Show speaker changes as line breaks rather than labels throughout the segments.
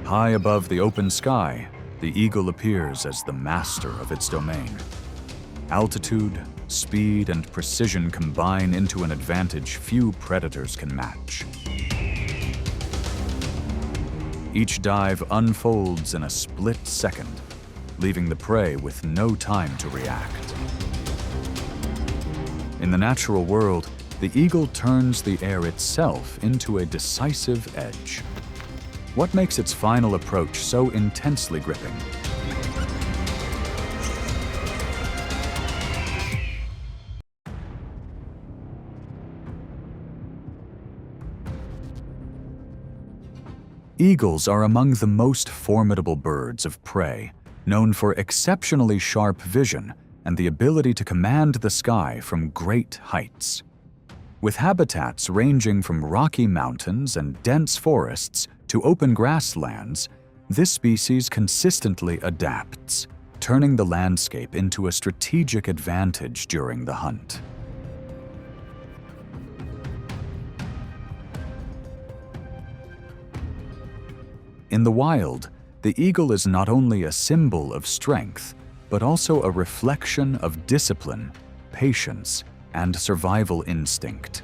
High above the open sky, the eagle appears as the master of its domain. Altitude, speed, and precision combine into an advantage few predators can match. Each dive unfolds in a split second, leaving the prey with no time to react. In the natural world, the eagle turns the air itself into a decisive edge. What makes its final approach so intensely gripping? Eagles are among the most formidable birds of prey, known for exceptionally sharp vision and the ability to command the sky from great heights. With habitats ranging from rocky mountains and dense forests to open grasslands, this species consistently adapts, turning the landscape into a strategic advantage during the hunt. In the wild, the eagle is not only a symbol of strength, but also a reflection of discipline, patience, and survival instinct.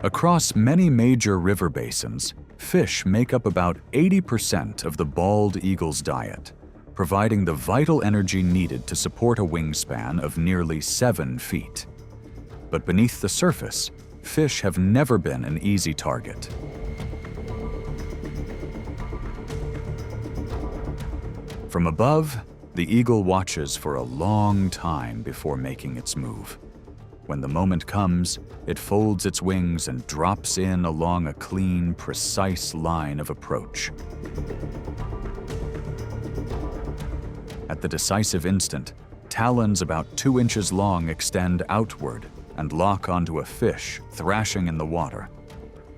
Across many major river basins, fish make up about 80% of the bald eagle's diet, providing the vital energy needed to support a wingspan of nearly 7 feet. But beneath the surface, fish have never been an easy target. From above, the eagle watches for a long time before making its move. When the moment comes, it folds its wings and drops in along a clean, precise line of approach. At the decisive instant, talons about 2 inches long extend outward and lock onto a fish thrashing in the water.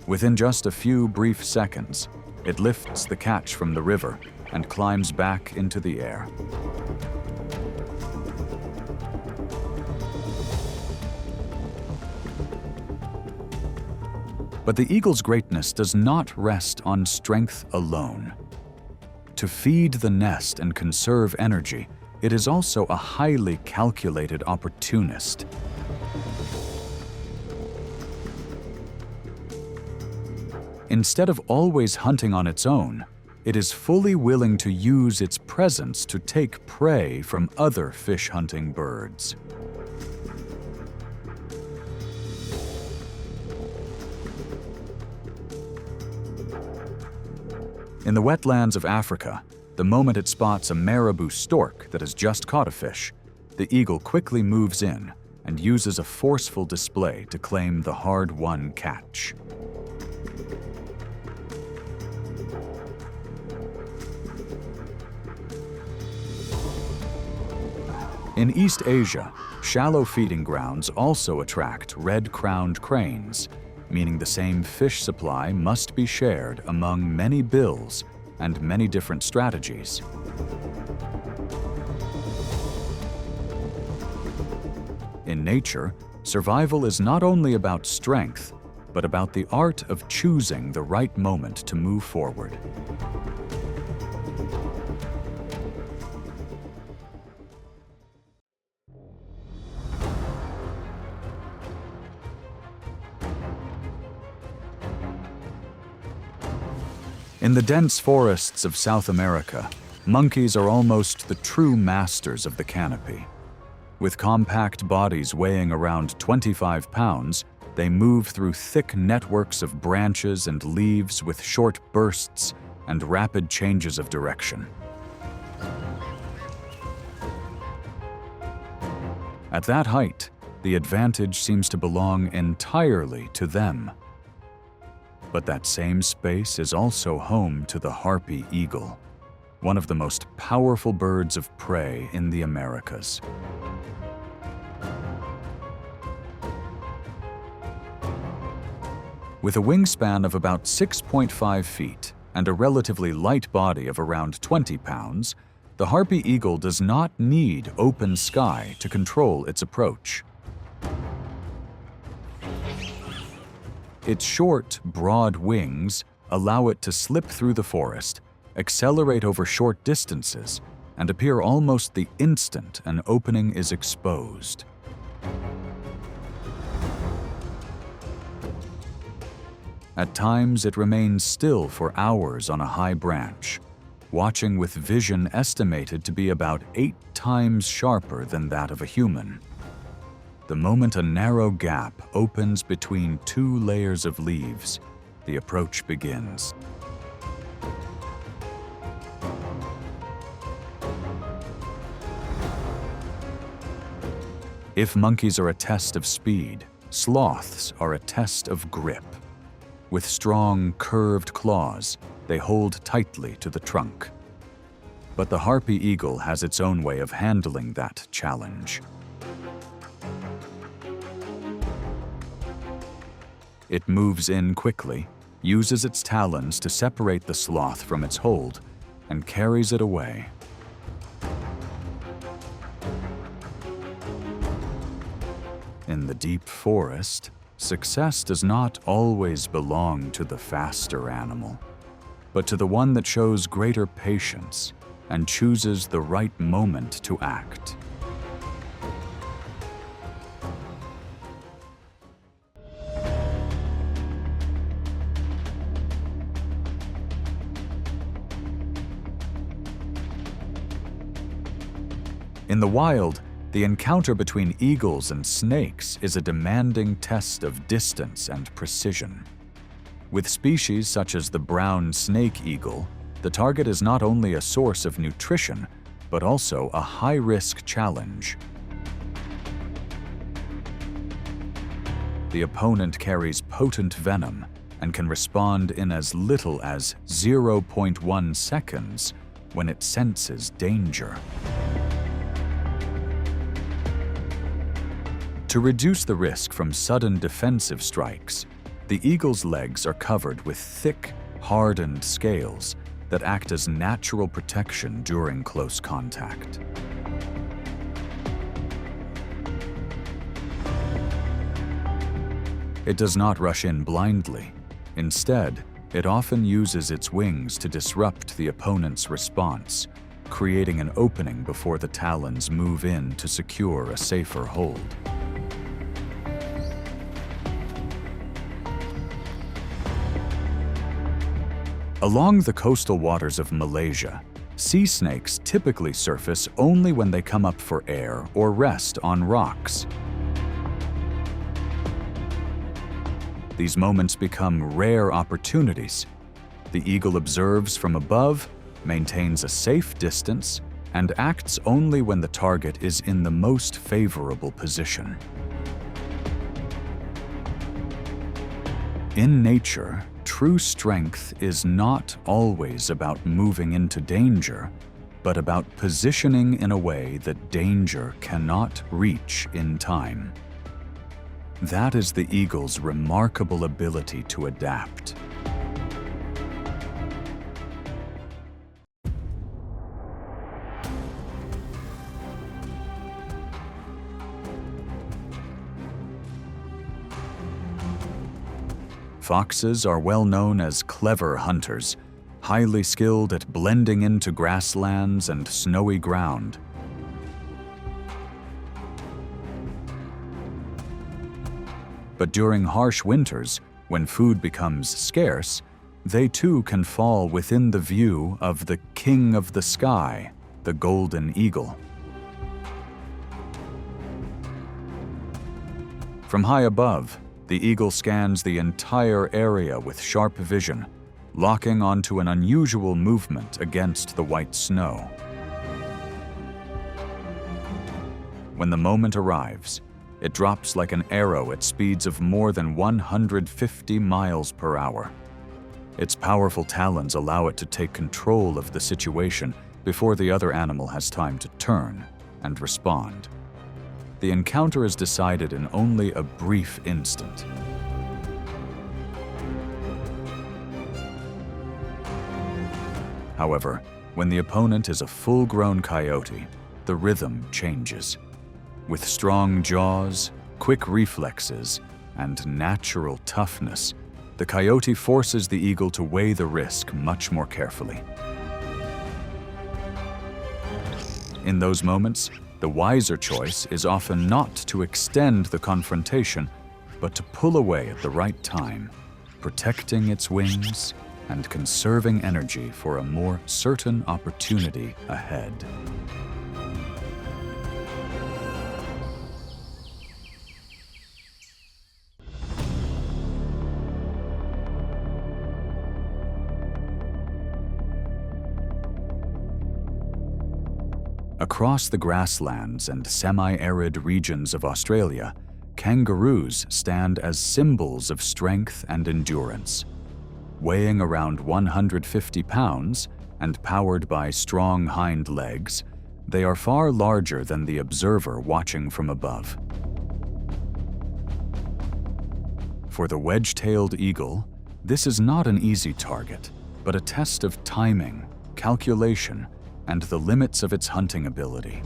Within just a few brief seconds, it lifts the catch from the river and climbs back into the air. But the eagle's greatness does not rest on strength alone. To feed the nest and conserve energy, it is also a highly calculated opportunist. Instead of always hunting on its own, it is fully willing to use its presence to take prey from other fish-hunting birds. In the wetlands of Africa, the moment it spots a marabou stork that has just caught a fish, the eagle quickly moves in and uses a forceful display to claim the hard-won catch. In East Asia, shallow feeding grounds also attract red-crowned cranes, meaning the same fish supply must be shared among many bills and many different strategies. In nature, survival is not only about strength, but about the art of choosing the right moment to move forward. In the dense forests of South America, monkeys are almost the true masters of the canopy. With compact bodies weighing around 25 pounds, they move through thick networks of branches and leaves with short bursts and rapid changes of direction. At that height, the advantage seems to belong entirely to them. But that same space is also home to the harpy eagle, one of the most powerful birds of prey in the Americas. With a wingspan of about 6.5 feet and a relatively light body of around 20 pounds, the harpy eagle does not need open sky to control its approach. Its short, broad wings allow it to slip through the forest, accelerate over short distances, and appear almost the instant an opening is exposed. At times, it remains still for hours on a high branch, watching with vision estimated to be about 8 times sharper than that of a human. The moment a narrow gap opens between 2 layers of leaves, the approach begins. If monkeys are a test of speed, sloths are a test of grip. With strong, curved claws, they hold tightly to the trunk. But the harpy eagle has its own way of handling that challenge. It moves in quickly, uses its talons to separate the sloth from its hold, and carries it away. In the deep forest, success does not always belong to the faster animal, but to the one that shows greater patience and chooses the right moment to act. In the wild, the encounter between eagles and snakes is a demanding test of distance and precision. With species such as the brown snake eagle, the target is not only a source of nutrition, but also a high-risk challenge. The opponent carries potent venom and can respond in as little as 0.1 seconds when it senses danger. To reduce the risk from sudden defensive strikes, the eagle's legs are covered with thick, hardened scales that act as natural protection during close contact. It does not rush in blindly. Instead, it often uses its wings to disrupt the opponent's response, creating an opening before the talons move in to secure a safer hold. Along the coastal waters of Malaysia, sea snakes typically surface only when they come up for air or rest on rocks. These moments become rare opportunities. The eagle observes from above, maintains a safe distance, and acts only when the target is in the most favorable position. In nature, true strength is not always about moving into danger, but about positioning in a way that danger cannot reach in time. That is the eagle's remarkable ability to adapt. Foxes are well known as clever hunters, highly skilled at blending into grasslands and snowy ground. But during harsh winters, when food becomes scarce, they too can fall within the view of the king of the sky, the golden eagle. From high above, the eagle scans the entire area with sharp vision, locking onto an unusual movement against the white snow. When the moment arrives, it drops like an arrow at speeds of more than 150 miles per hour. Its powerful talons allow it to take control of the situation before the other animal has time to turn and respond. The encounter is decided in only a brief instant. However, when the opponent is a full-grown coyote, the rhythm changes. With strong jaws, quick reflexes, and natural toughness, the coyote forces the eagle to weigh the risk much more carefully. In those moments, the wiser choice is often not to extend the confrontation, but to pull away at the right time, protecting its wings and conserving energy for a more certain opportunity ahead. Across the grasslands and semi-arid regions of Australia, kangaroos stand as symbols of strength and endurance. Weighing around 150 pounds and powered by strong hind legs, they are far larger than the observer watching from above. For the wedge-tailed eagle, this is not an easy target, but a test of timing, calculation, and the limits of its hunting ability.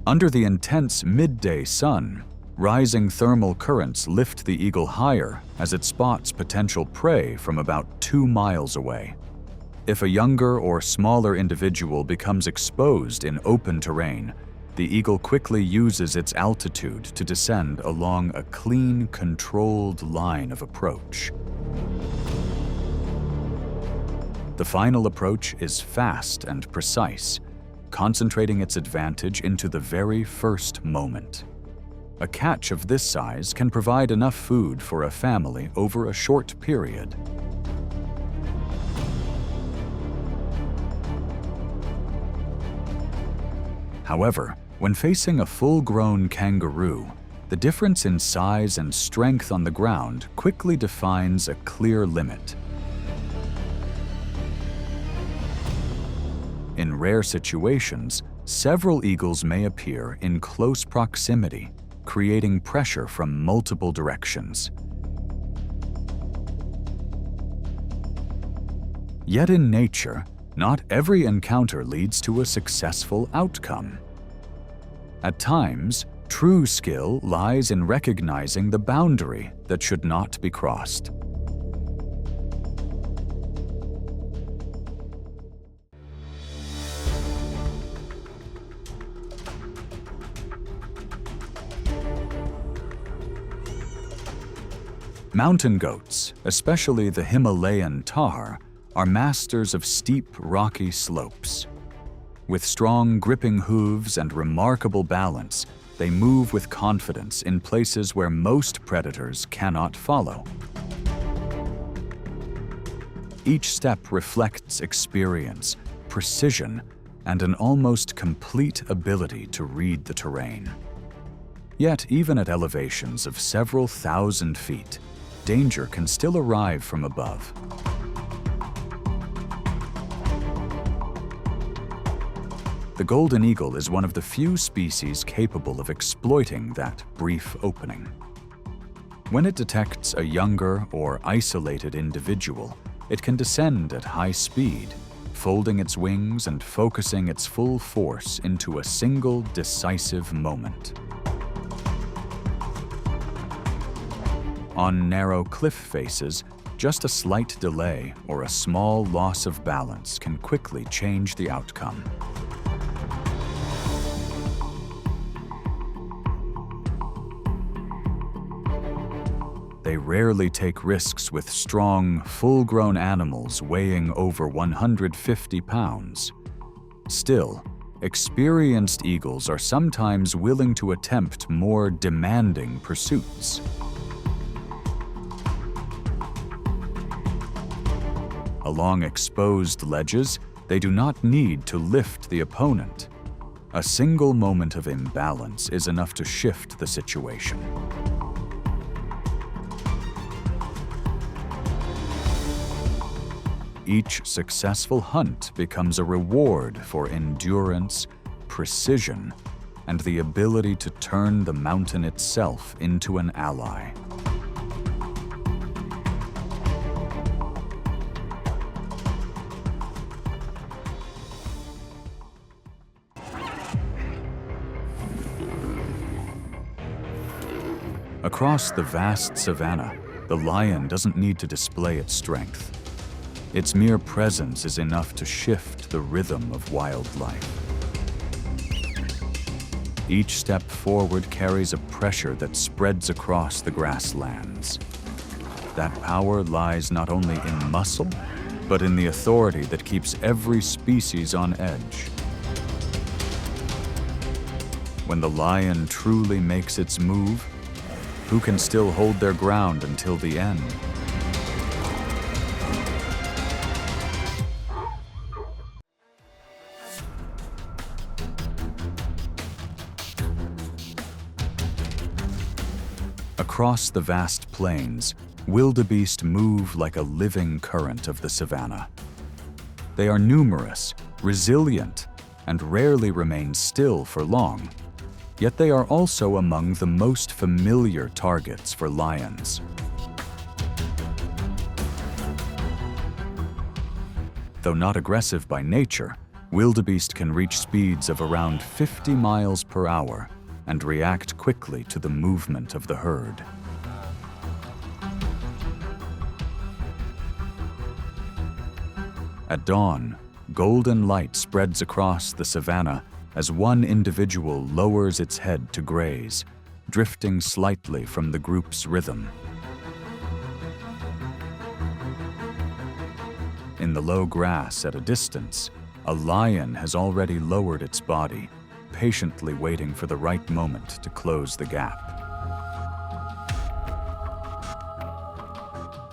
Under the intense midday sun, rising thermal currents lift the eagle higher as it spots potential prey from about 2 miles away. If a younger or smaller individual becomes exposed in open terrain, the eagle quickly uses its altitude to descend along a clean, controlled line of approach. The final approach is fast and precise, concentrating its advantage into the very first moment. A catch of this size can provide enough food for a family over a short period. However, when facing a full-grown kangaroo, the difference in size and strength on the ground quickly defines a clear limit. In rare situations, several eagles may appear in close proximity, creating pressure from multiple directions. Yet in nature, not every encounter leads to a successful outcome. At times, true skill lies in recognizing the boundary that should not be crossed. Mountain goats, especially the Himalayan tahr, are masters of steep, rocky slopes. With strong, gripping hooves and remarkable balance, they move with confidence in places where most predators cannot follow. Each step reflects experience, precision, and an almost complete ability to read the terrain. Yet, even at elevations of several thousand feet, danger can still arrive from above. The golden eagle is one of the few species capable of exploiting that brief opening. When it detects a younger or isolated individual, it can descend at high speed, folding its wings and focusing its full force into a single decisive moment. On narrow cliff faces, just a slight delay or a small loss of balance can quickly change the outcome. They rarely take risks with strong, full-grown animals weighing over 150 pounds. Still, experienced eagles are sometimes willing to attempt more demanding pursuits. Along exposed ledges, they do not need to lift the opponent. A single moment of imbalance is enough to shift the situation. Each successful hunt becomes a reward for endurance, precision, and the ability to turn the mountain itself into an ally. Across the vast savanna, the lion doesn't need to display its strength. Its mere presence is enough to shift the rhythm of wildlife. Each step forward carries a pressure that spreads across the grasslands. That power lies not only in muscle, but in the authority that keeps every species on edge. When the lion truly makes its move, who can still hold their ground until the end? Across the vast plains, wildebeest move like a living current of the savanna. They are numerous, resilient, and rarely remain still for long. Yet they are also among the most familiar targets for lions. Though not aggressive by nature, wildebeest can reach speeds of around 50 miles per hour and react quickly to the movement of the herd. At dawn, golden light spreads across the savanna as one individual lowers its head to graze, drifting slightly from the group's rhythm. In the low grass at a distance, a lion has already lowered its body, patiently waiting for the right moment to close the gap.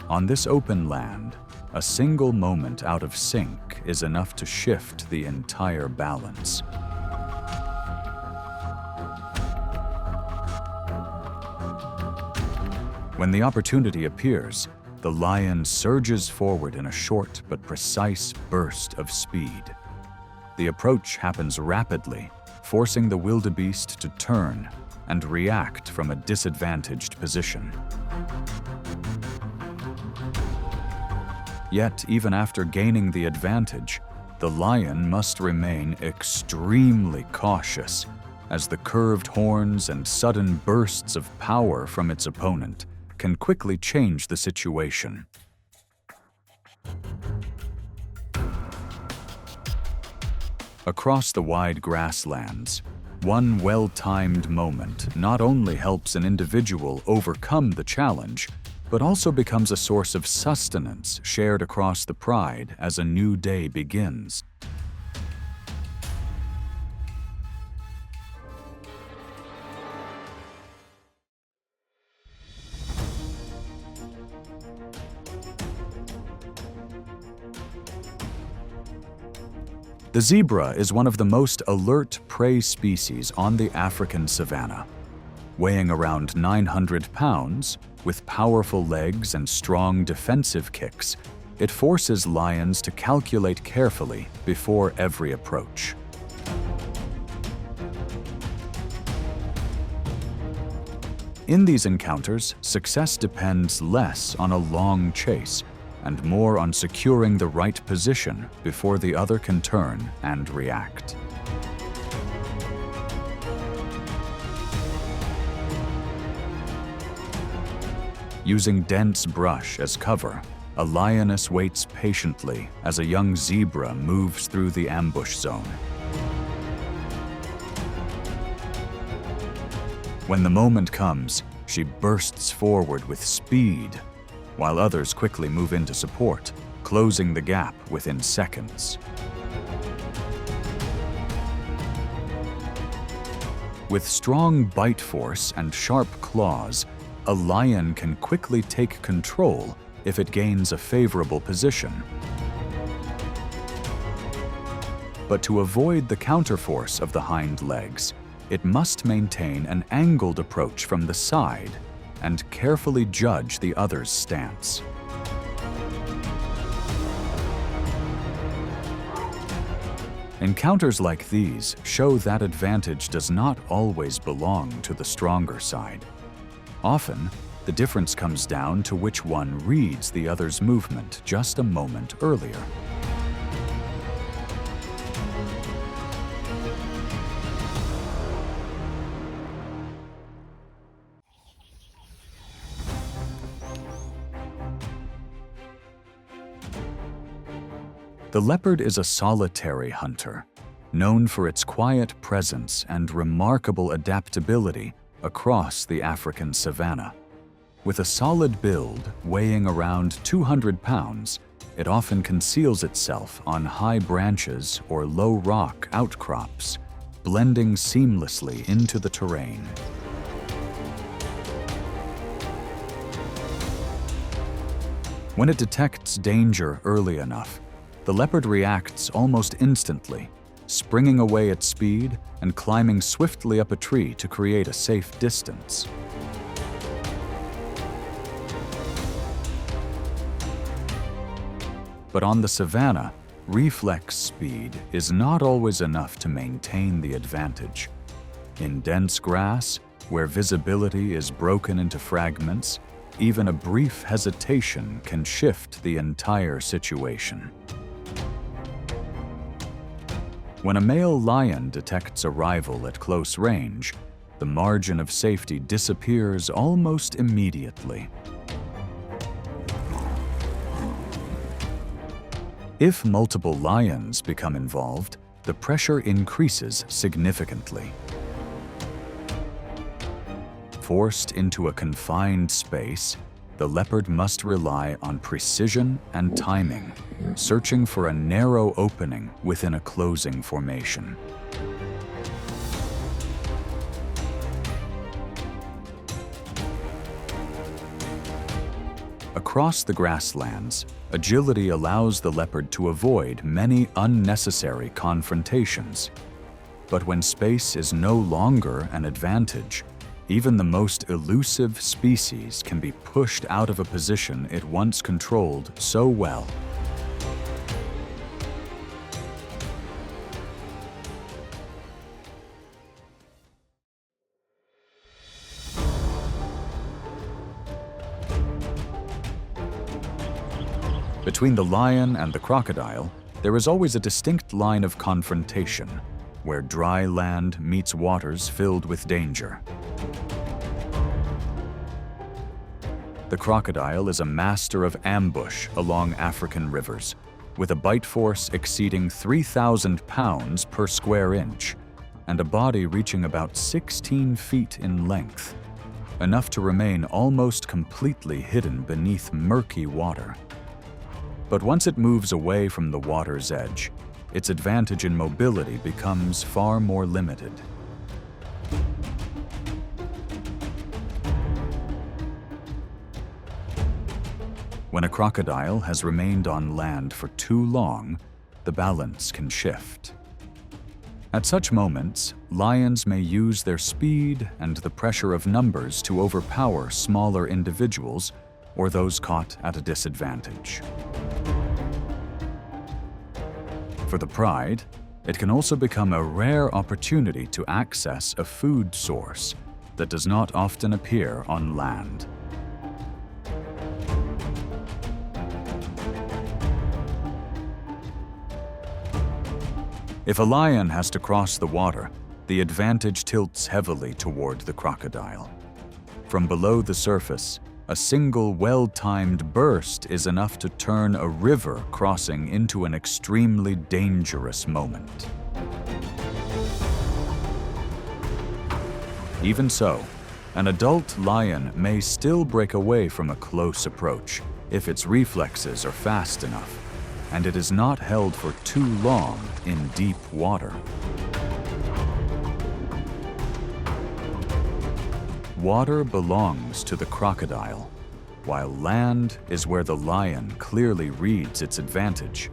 On this open land, a single moment out of sync is enough to shift the entire balance. When the opportunity appears, the lion surges forward in a short but precise burst of speed. The approach happens rapidly, forcing the wildebeest to turn and react from a disadvantaged position. Yet, even after gaining the advantage, the lion must remain extremely cautious, as the curved horns and sudden bursts of power from its opponent can quickly change the situation. Across the wide grasslands, one well-timed moment not only helps an individual overcome the challenge, but also becomes a source of sustenance shared across the pride as a new day begins. The zebra is one of the most alert prey species on the African savanna. Weighing around 900 pounds, with powerful legs and strong defensive kicks, it forces lions to calculate carefully before every approach. In these encounters, success depends less on a long chase and more on securing the right position before the other can turn and react. Using dense brush as cover, a lioness waits patiently as a young zebra moves through the ambush zone. When the moment comes, she bursts forward with speed, while others quickly move in to support, closing the gap within seconds. With strong bite force and sharp claws, a lion can quickly take control if it gains a favorable position. But to avoid the counterforce of the hind legs, it must maintain an angled approach from the side and carefully judge the other's stance. Encounters like these show that advantage does not always belong to the stronger side. Often, the difference comes down to which one reads the other's movement just a moment earlier. The leopard is a solitary hunter, known for its quiet presence and remarkable adaptability across the African savanna. With a solid build weighing around 200 pounds, it often conceals itself on high branches or low rock outcrops, blending seamlessly into the terrain. When it detects danger early enough, the leopard reacts almost instantly, springing away at speed and climbing swiftly up a tree to create a safe distance. But on the savanna, reflex speed is not always enough to maintain the advantage. In dense grass, where visibility is broken into fragments, even a brief hesitation can shift the entire situation. When a male lion detects a rival at close range, the margin of safety disappears almost immediately. If multiple lions become involved, the pressure increases significantly. Forced into a confined space, the leopard must rely on precision and timing, searching for a narrow opening within a closing formation. Across the grasslands, agility allows the leopard to avoid many unnecessary confrontations. But when space is no longer an advantage, even the most elusive species can be pushed out of a position it once controlled so well. Between the lion and the crocodile, there is always a distinct line of confrontation, where dry land meets waters filled with danger. The crocodile is a master of ambush along African rivers, with a bite force exceeding 3,000 pounds per square inch, and a body reaching about 16 feet in length, enough to remain almost completely hidden beneath murky water. But once it moves away from the water's edge, its advantage in mobility becomes far more limited. When a crocodile has remained on land for too long, the balance can shift. At such moments, lions may use their speed and the pressure of numbers to overpower smaller individuals or those caught at a disadvantage. For the pride, it can also become a rare opportunity to access a food source that does not often appear on land. If a lion has to cross the water, the advantage tilts heavily toward the crocodile. From below the surface, a single well-timed burst is enough to turn a river crossing into an extremely dangerous moment. Even so, an adult lion may still break away from a close approach if its reflexes are fast enough, and it is not held for too long in deep water. Water belongs to the crocodile, while land is where the lion clearly reads its advantage.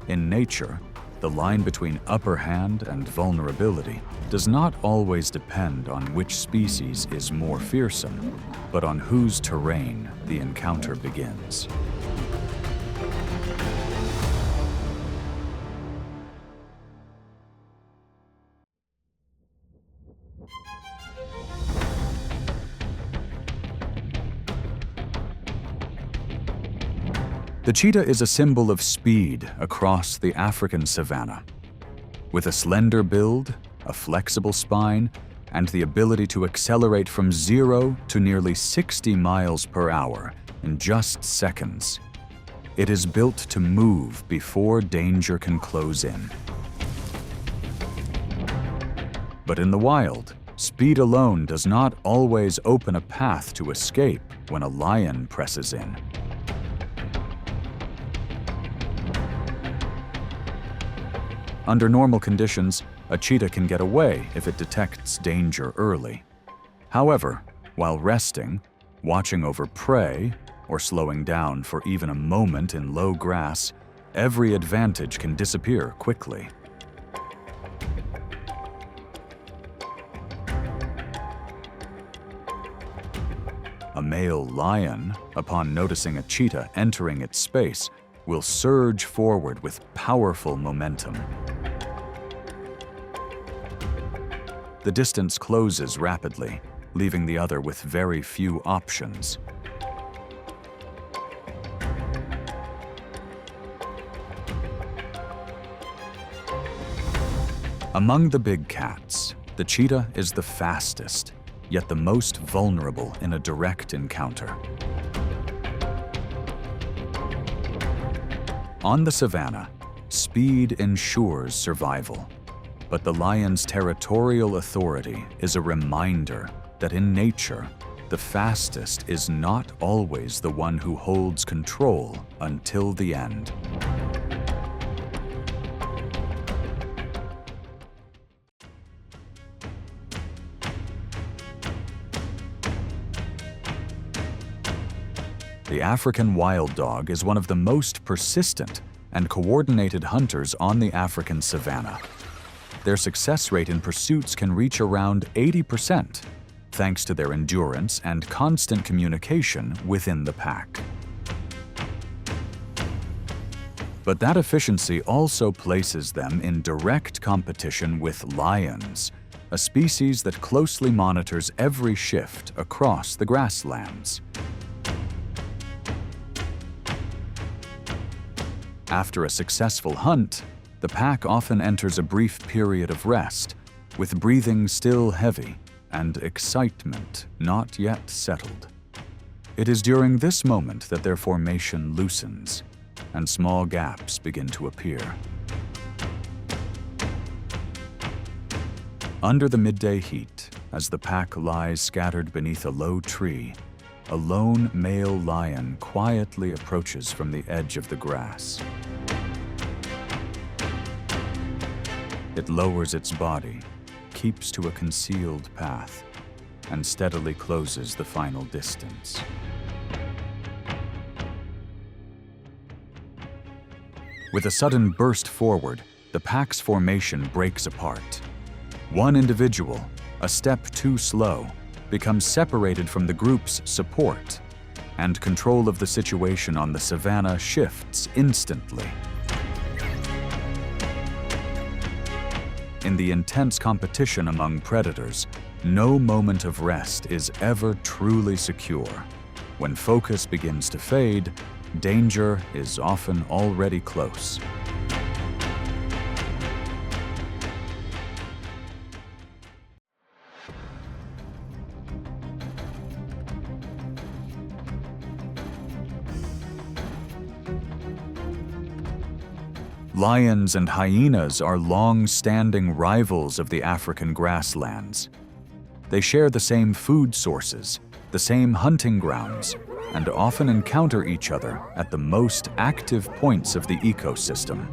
In nature, the line between upper hand and vulnerability does not always depend on which species is more fearsome, but on whose terrain the encounter begins. The cheetah is a symbol of speed across the African savanna. With a slender build, a flexible spine, and the ability to accelerate from 0 to nearly 60 miles per hour in just seconds, It is built to move before danger can close in. But in the wild, speed alone does not always open a path to escape when a lion presses in. Under normal conditions, a cheetah can get away if it detects danger early. However, while resting, watching over prey, or slowing down for even a moment in low grass, every advantage can disappear quickly. A male lion, upon noticing a cheetah entering its space, will surge forward with powerful momentum. The distance closes rapidly, leaving the other with very few options. Among the big cats, the cheetah is the fastest, yet the most vulnerable in a direct encounter. On the savanna, speed ensures survival, but the lion's territorial authority is a reminder that in nature, the fastest is not always the one who holds control until the end. The African wild dog is one of the most persistent and coordinated hunters on the African savanna. Their success rate in pursuits can reach around 80%, thanks to their endurance and constant communication within the pack. But that efficiency also places them in direct competition with lions, a species that closely monitors every shift across the grasslands. After a successful hunt, the pack often enters a brief period of rest, with breathing still heavy and excitement not yet settled. It is during this moment that their formation loosens, and small gaps begin to appear. Under the midday heat, as the pack lies scattered beneath a low tree, a lone male lion quietly approaches from the edge of the grass. It lowers its body, keeps to a concealed path, and steadily closes the final distance. With a sudden burst forward, the pack's formation breaks apart. One individual, a step too slow, becomes separated from the group's support, and control of the situation on the savanna shifts instantly. In the intense competition among predators, no moment of rest is ever truly secure. When focus begins to fade, danger is often already close. Lions and hyenas are long-standing rivals of the African grasslands. They share the same food sources, the same hunting grounds, and often encounter each other at the most active points of the ecosystem.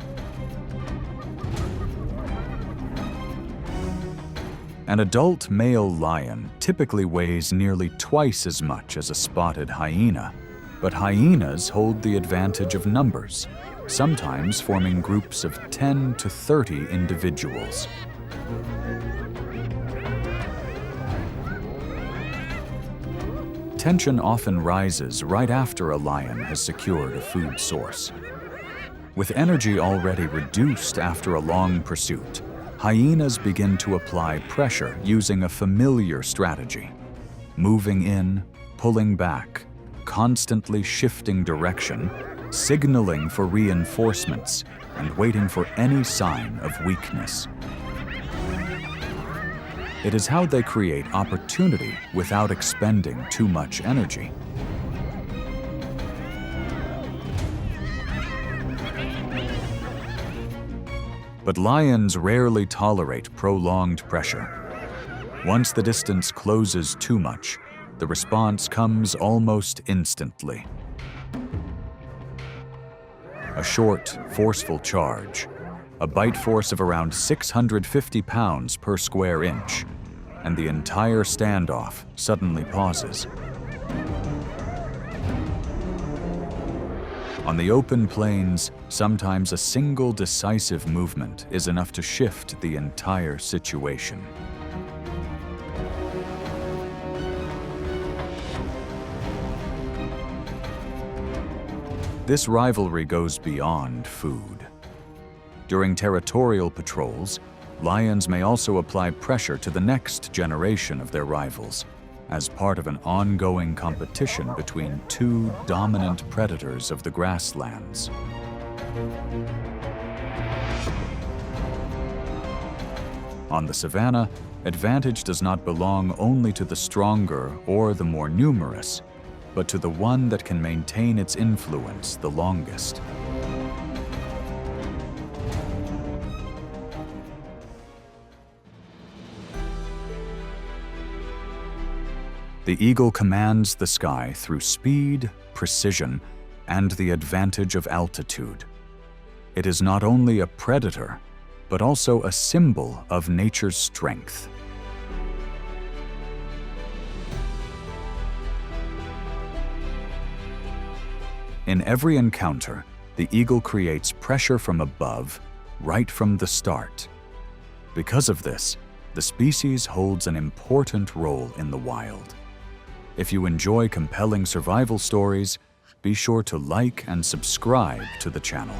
An adult male lion typically weighs nearly twice as much as a spotted hyena, but hyenas hold the advantage of numbers, sometimes forming groups of 10 to 30 individuals. Tension often rises right after a lion has secured a food source. With energy already reduced after a long pursuit, hyenas begin to apply pressure using a familiar strategy: moving in, pulling back, constantly shifting direction, signaling for reinforcements, and waiting for any sign of weakness. It is how they create opportunity without expending too much energy. But lions rarely tolerate prolonged pressure. Once the distance closes too much, the response comes almost instantly. A short, forceful charge, a bite force of around 650 pounds per square inch, and the entire standoff suddenly pauses. On the open plains, sometimes a single decisive movement is enough to shift the entire situation. This rivalry goes beyond food. During territorial patrols, lions may also apply pressure to the next generation of their rivals, as part of an ongoing competition between two dominant predators of the grasslands. On the savanna, advantage does not belong only to the stronger or the more numerous, but to the one that can maintain its influence the longest. The eagle commands the sky through speed, precision, and the advantage of altitude. It is not only a predator, but also a symbol of nature's strength. In every encounter, the eagle creates pressure from above, right from the start. Because of this, the species holds an important role in the wild. If you enjoy compelling survival stories, be sure to like and subscribe to the channel.